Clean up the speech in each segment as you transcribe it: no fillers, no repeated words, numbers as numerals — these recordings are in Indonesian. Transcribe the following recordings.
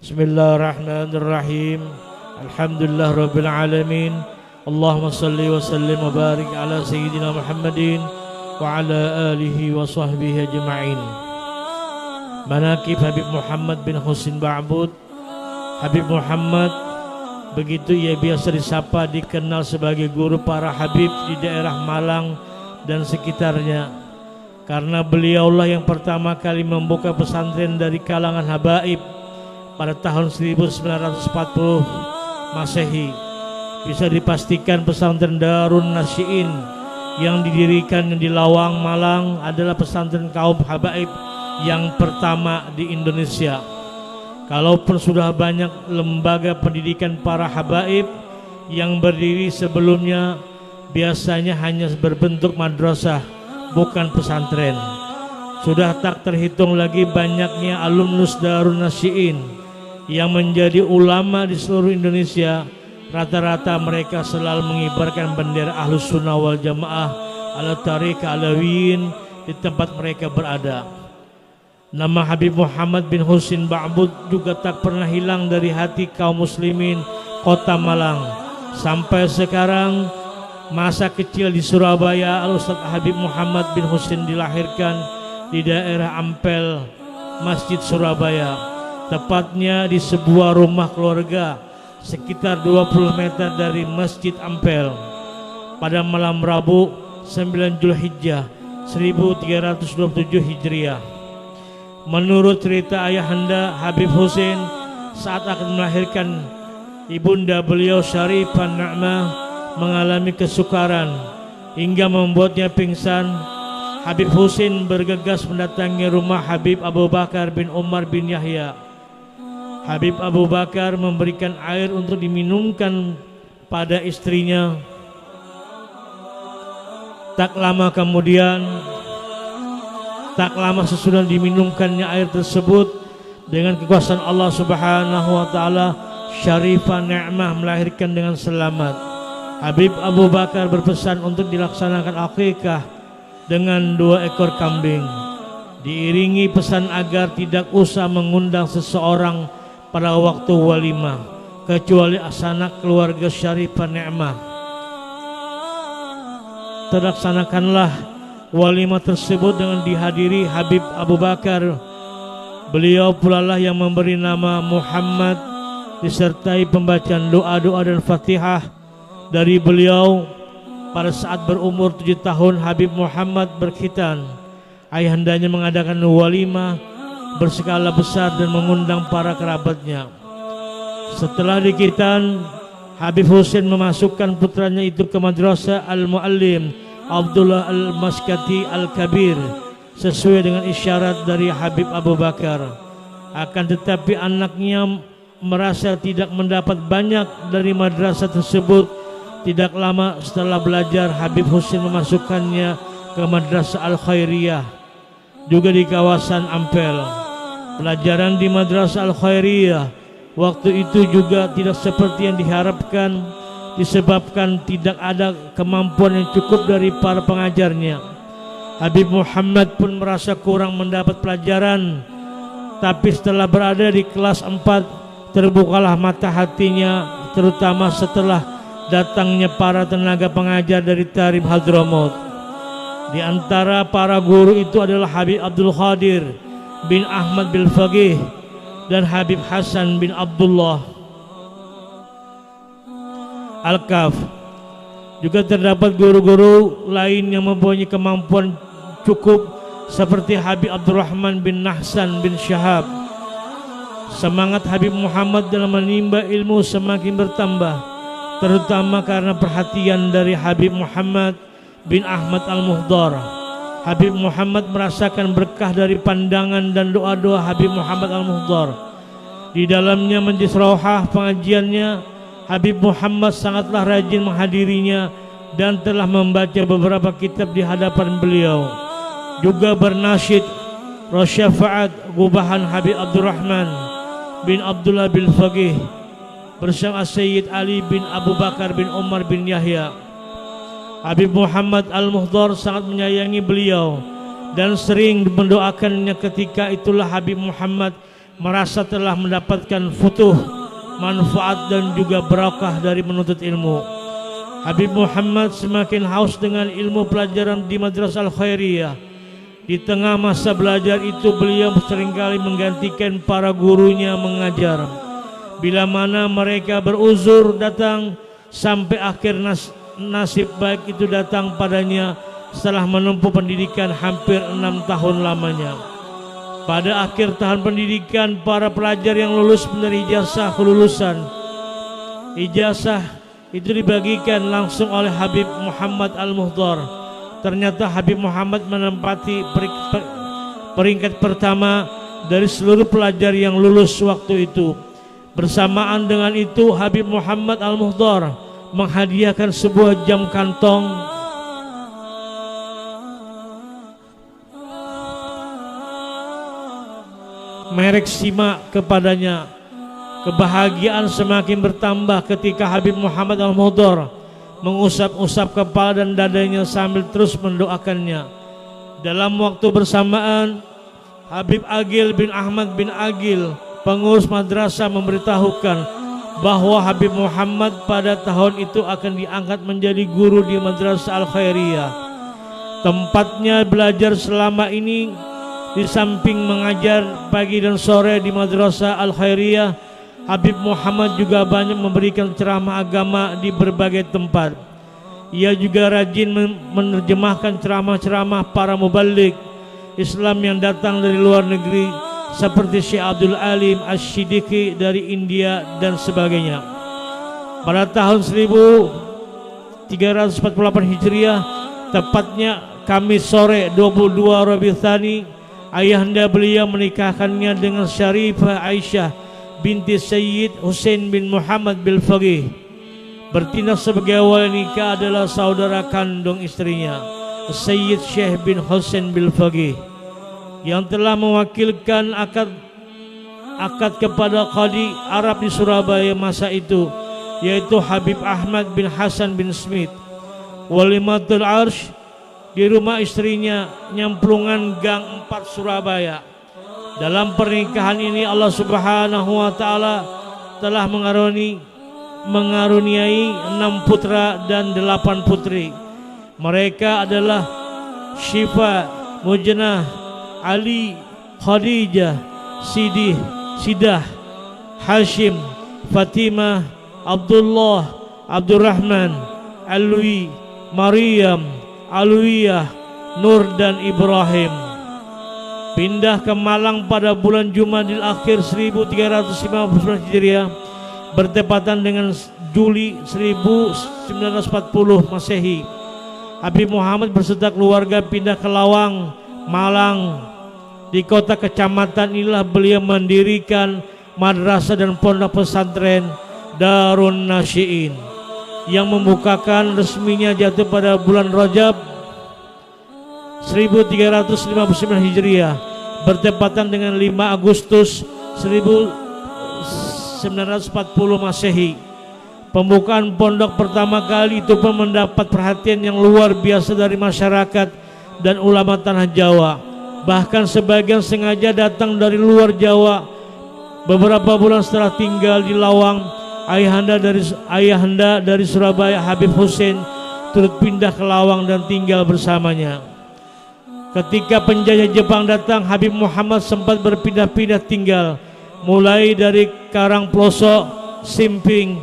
Bismillahirrahmanirrahim. Alhamdulillah rabbil alamin. Allahumma salli wa sallim wa barik ala sayyidina Muhammadin wa ala alihi wa sahbihi ajma'in. Manaqib Habib Muhammad bin Husin Ba'bud. Habib Muhammad, begitu ia biasa disapa, dikenal sebagai guru para habib di daerah Malang dan sekitarnya, karena beliaulah yang pertama kali membuka pesantren dari kalangan habaib pada tahun 1940 Masehi. Bisa dipastikan pesantren Darun Nasyiin yang didirikan di Lawang, Malang adalah pesantren kaum habaib yang pertama di Indonesia. Kalaupun sudah banyak lembaga pendidikan para habaib yang berdiri sebelumnya, biasanya hanya berbentuk madrasah, bukan pesantren. Sudah tak terhitung lagi banyaknya alumnus Darun Nasyiin yang menjadi ulama di seluruh Indonesia. Rata-rata mereka selalu mengibarkan bendera Ahlus Sunnah wal Jamaah ala Tariqah Alawiyin di tempat mereka berada. Nama Habib Muhammad bin Husin Ba'bud juga tak pernah hilang dari hati kaum muslimin kota Malang. Sampai sekarang, masa kecil di Surabaya, Al-Ustadz Habib Muhammad bin Husin dilahirkan di daerah Ampel, Masjid Surabaya, tepatnya di sebuah rumah keluarga sekitar 20 meter dari Masjid Ampel. Pada malam Rabu 9 Zulhijjah 1327 Hijriah. Menurut cerita ayahanda Habib Husin, saat akan melahirkan, ibunda beliau Syarifah Na'mah mengalami kesukaran hingga membuatnya pingsan. Habib Husin bergegas mendatangi rumah Habib Abu Bakar bin Umar bin Yahya. Habib Abu Bakar memberikan air untuk diminumkan pada istrinya. Tak lama sesudah diminumkannya air tersebut, dengan kekuasaan Allah Subhanahu wa taala, Syarifah Na'mah melahirkan dengan selamat. Habib Abu Bakar berpesan untuk dilaksanakan akikah dengan 2 ekor kambing, diiringi pesan agar tidak usah mengundang seseorang pada waktu walimah kecuali sanak keluarga Syarifah Na'mah. Terlaksanakanlah walimah tersebut dengan dihadiri Habib Abu Bakar. Beliau pula lah yang memberi nama Muhammad disertai pembacaan doa-doa dan Fatihah dari beliau. Pada saat berumur 7 tahun, Habib Muhammad berkhitan. Ayahandanya mengadakan walimah berskala besar dan mengundang para kerabatnya. Setelah dikhitan, Habib Husin memasukkan putranya itu ke Madrasah Al-Muallim Abdullah Al-Maskati Al-Kabir sesuai dengan isyarat dari Habib Abu Bakar. Akan tetapi anaknya merasa tidak mendapat banyak dari madrasah tersebut. Tidak lama setelah belajar, Habib Husin memasukkannya ke Madrasah Al-Khairiyah, juga di kawasan Ampel. Pelajaran di Madrasah Al-Khairiyah waktu itu juga tidak seperti yang diharapkan, disebabkan tidak ada kemampuan yang cukup dari para pengajarnya. Habib Muhammad pun merasa kurang mendapat pelajaran. Tapi setelah berada di kelas 4, terbukalah mata hatinya, terutama setelah datangnya para tenaga pengajar dari Tarif Hadramaut. Di antara para guru itu adalah Habib Abdul Qadir bin Ahmad bin Faqih dan Habib Hasan bin Abdullah Al-Kaf. Juga terdapat guru-guru lain yang mempunyai kemampuan cukup seperti Habib Abdurrahman bin Nahsan bin Syahab. Semangat Habib Muhammad dalam menimba ilmu semakin bertambah, terutama karena perhatian dari Habib Muhammad bin Ahmad Al-Muhdar. Habib Muhammad merasakan berkah dari pandangan dan doa-doa Habib Muhammad Al-Muhdar. Di dalamnya majlis rohah pengajiannya, Habib Muhammad sangatlah rajin menghadirinya dan telah membaca beberapa kitab di hadapan beliau. Juga bernasyid Rasyafaat gubahan Habib Abdurrahman bin Abdullah bin Faqih bersama Sayyid Ali bin Abu Bakar bin Umar bin Yahya. Habib Muhammad Al-Muhdar sangat menyayangi beliau dan sering mendoakannya. Ketika itulah Habib Muhammad merasa telah mendapatkan futuh, manfaat dan juga barakah dari menuntut ilmu. Habib Muhammad semakin haus dengan ilmu pelajaran di Madrasah Al-Khairiyah. Di tengah masa belajar itu beliau seringkali menggantikan para gurunya mengajar. Bila mana mereka beruzur datang, sampai akhir nasib baik itu datang padanya setelah menempuh pendidikan hampir 6 tahun lamanya. Pada akhir tahun pendidikan, para pelajar yang lulus menerima ijazah kelulusan. Ijazah itu dibagikan langsung oleh Habib Muhammad Al-Muhdhar. Ternyata Habib Muhammad menempati peringkat pertama dari seluruh pelajar yang lulus waktu itu. Bersamaan dengan itu, Habib Muhammad Al-Muhdhar menghadiahkan sebuah jam kantong merek Sima kepadanya. Kebahagiaan semakin bertambah ketika Habib Muhammad Al-Muhdhar mengusap-usap kepala dan dadanya sambil terus mendoakannya. Dalam waktu bersamaan, Habib Agil bin Ahmad bin Agil, pengurus madrasah, memberitahukan bahwa Habib Muhammad pada tahun itu akan diangkat menjadi guru di Madrasah Al-Khairiyah. Tempatnya belajar selama ini, di samping mengajar pagi dan sore di Madrasah Al-Khairiyah, Habib Muhammad juga banyak memberikan ceramah agama di berbagai tempat. Ia juga rajin menerjemahkan ceramah-ceramah para muballigh Islam yang datang dari luar negeri seperti Syekh Abdul Alim Asy-Siddiqi dari India dan sebagainya. Pada tahun 1348 Hijriah, tepatnya Kamis sore 22 Rabiul Tsani, ayahanda beliau menikahkannya dengan Syarifah Aisyah binti Sayyid Husain bin Muhammad bil Faqih. Bertindak sebagai wali nikah adalah saudara kandung istrinya, Sayyid Syekh bin Husain bil Faqih, yang telah mewakilkan akad kepada Qadi Arab di Surabaya masa itu, yaitu Habib Ahmad bin Hasan bin Smith. Walimatul Arsh di rumah istrinya, Nyamplungan Gang 4 Surabaya. Dalam pernikahan ini Allah Subhanahu wa taala telah mengaruniai 6 putra dan 8 putri. Mereka adalah Syifa, Mujnah, Ali, Khadijah, Sidah, Hashim, Fatimah, Abdullah, Abdurrahman, Alwi, Maryam, Alwiyah, Nur dan Ibrahim. Pindah ke Malang pada bulan Jumadil Akhir 1359 Hijriah, bertepatan dengan Juli 1940 Masehi. Habib Muhammad beserta keluarga pindah ke Lawang, Malang. Di kota kecamatan inilah beliau mendirikan madrasah dan pondok pesantren Darun Nasyiin yang membukakan resminya jatuh pada bulan Rajab 1359 Hijriah, bertepatan dengan 5 Agustus 1940 Masehi. Pembukaan pondok pertama kali itu pun mendapat perhatian yang luar biasa dari masyarakat dan ulama tanah Jawa. Bahkan sebagian sengaja datang dari luar Jawa. Beberapa bulan setelah tinggal di Lawang, ayahanda dari Surabaya, Habib Husain, turut pindah ke Lawang dan tinggal bersamanya. Ketika penjajah Jepang datang, Habib Muhammad sempat berpindah-pindah tinggal, mulai dari Karangploso, Simping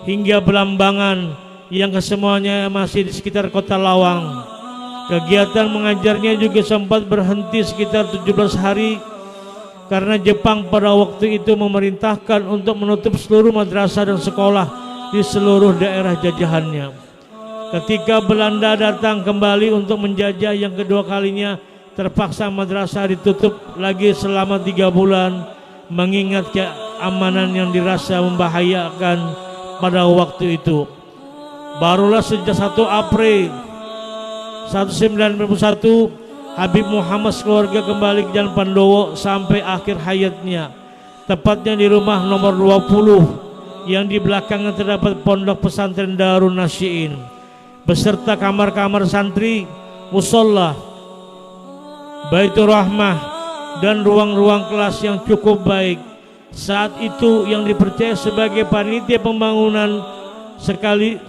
hingga Belambangan, yang kesemuanya masih di sekitar kota Lawang. Kegiatan mengajarnya juga sempat berhenti sekitar 17 hari karena Jepang pada waktu itu memerintahkan untuk menutup seluruh madrasah dan sekolah di seluruh daerah jajahannya. Ketika Belanda datang kembali untuk menjajah yang kedua kalinya, terpaksa madrasah ditutup lagi selama 3 bulan mengingat keamanan yang dirasa membahayakan pada waktu itu. Barulah sejak 1 April 1991 Habib Muhammad keluarga kembali ke Jalan Pandowo sampai akhir hayatnya, tepatnya di rumah nomor 20 yang di belakangnya terdapat pondok pesantren Darun Nasyiin beserta kamar-kamar santri, musola, Baitur Rahmah, dan ruang-ruang kelas yang cukup baik. Saat itu yang dipercaya sebagai panitia pembangunan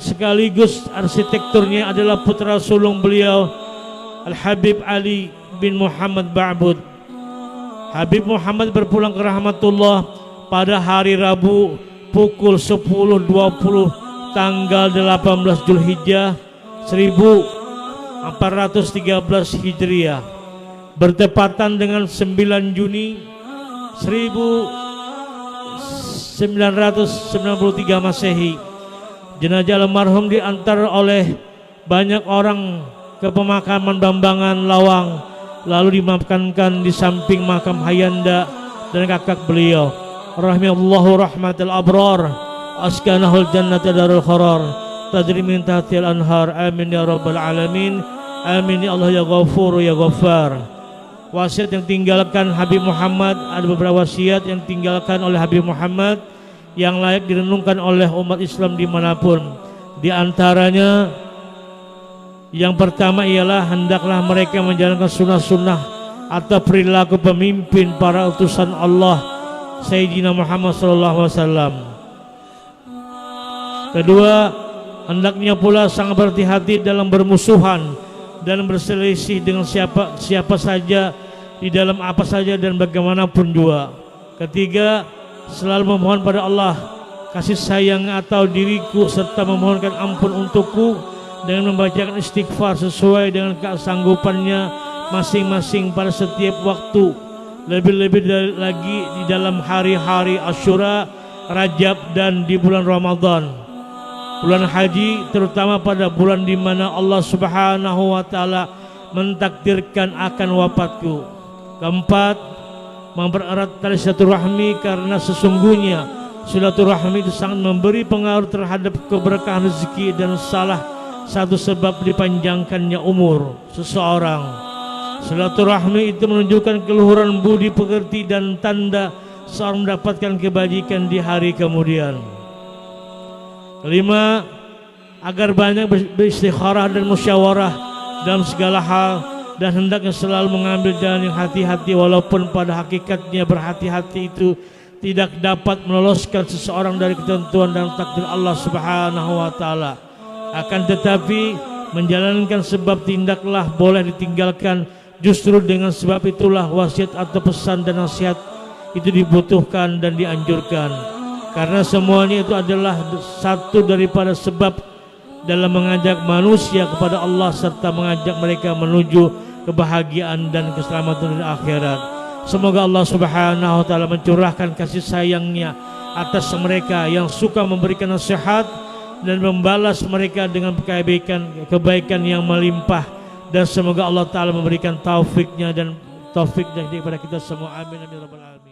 sekaligus arsitekturnya adalah putra sulung beliau, Al-Habib Ali bin Muhammad Ba'bud. Habib Muhammad berpulang ke rahmatullah pada hari Rabu pukul 10.20 tanggal 18 Zulhijjah 1413 Hijriah, bertepatan dengan 9 Juni 1993 Masehi. Jenazah almarhum diantar oleh banyak orang ke pemakaman Bambangan Lawang, lalu dimakamkan di samping makam Hayanda dan kakak beliau. Rahimallahu rahmatal abrar, askanahul jannata darul qarar, tajri min tahtil anhar. Amin ya rabbal alamin. Amin ya Allah ya Ghafur ya Ghaffar. Wasiat yang tinggalkan Habib Muhammad, ada beberapa wasiat yang tinggalkan oleh Habib Muhammad yang layak direnungkan oleh umat Islam dimanapun. Di antaranya yang pertama ialah hendaklah mereka menjalankan sunnah-sunnah atau perilaku pemimpin para utusan Allah Sayyidina Muhammad SAW. Kedua, hendaknya pula sangat berhati-hati dalam bermusuhan dan berselisih dengan siapa saja di dalam apa saja dan bagaimanapun juga. Ketiga, selalu memohon pada Allah kasih sayang atau diriku serta memohonkan ampun untukku dengan membacakan istighfar sesuai dengan kesanggupannya masing-masing pada setiap waktu, lebih-lebih lagi di dalam hari-hari Asyura, Rajab dan di bulan Ramadan, bulan haji, terutama pada bulan di mana Allah Subhanahu wa taala mentakdirkan akan wafatku. Keempat, mempererat tali silaturahmi karena sesungguhnya silaturahmi itu sangat memberi pengaruh terhadap keberkahan rezeki dan salah satu sebab dipanjangkannya umur seseorang. Silaturahmi itu menunjukkan keluhuran budi pekerti dan tanda seorang mendapatkan kebajikan di hari kemudian. Kelima, agar banyak beristikharah dan musyawarah dalam segala hal dan hendaknya selalu mengambil jalan yang hati-hati, walaupun pada hakikatnya berhati-hati itu tidak dapat meloloskan seseorang dari ketentuan dan takdir Allah Subhanahu wa taala. Akan tetapi menjalankan sebab tindaklah boleh ditinggalkan. Justru dengan sebab itulah wasiat atau pesan dan nasihat itu dibutuhkan dan dianjurkan, karena semuanya itu adalah satu daripada sebab dalam mengajak manusia kepada Allah serta mengajak mereka menuju kebahagiaan dan keselamatan di akhirat. Semoga Allah Subhanahu wa taala mencurahkan kasih sayangnya atas mereka yang suka memberikan nasihat dan membalas mereka dengan kebaikan yang melimpah, dan semoga Allah taala memberikan taufiknya dan taufik kepada kita semua. Amin amin rabbal alamin.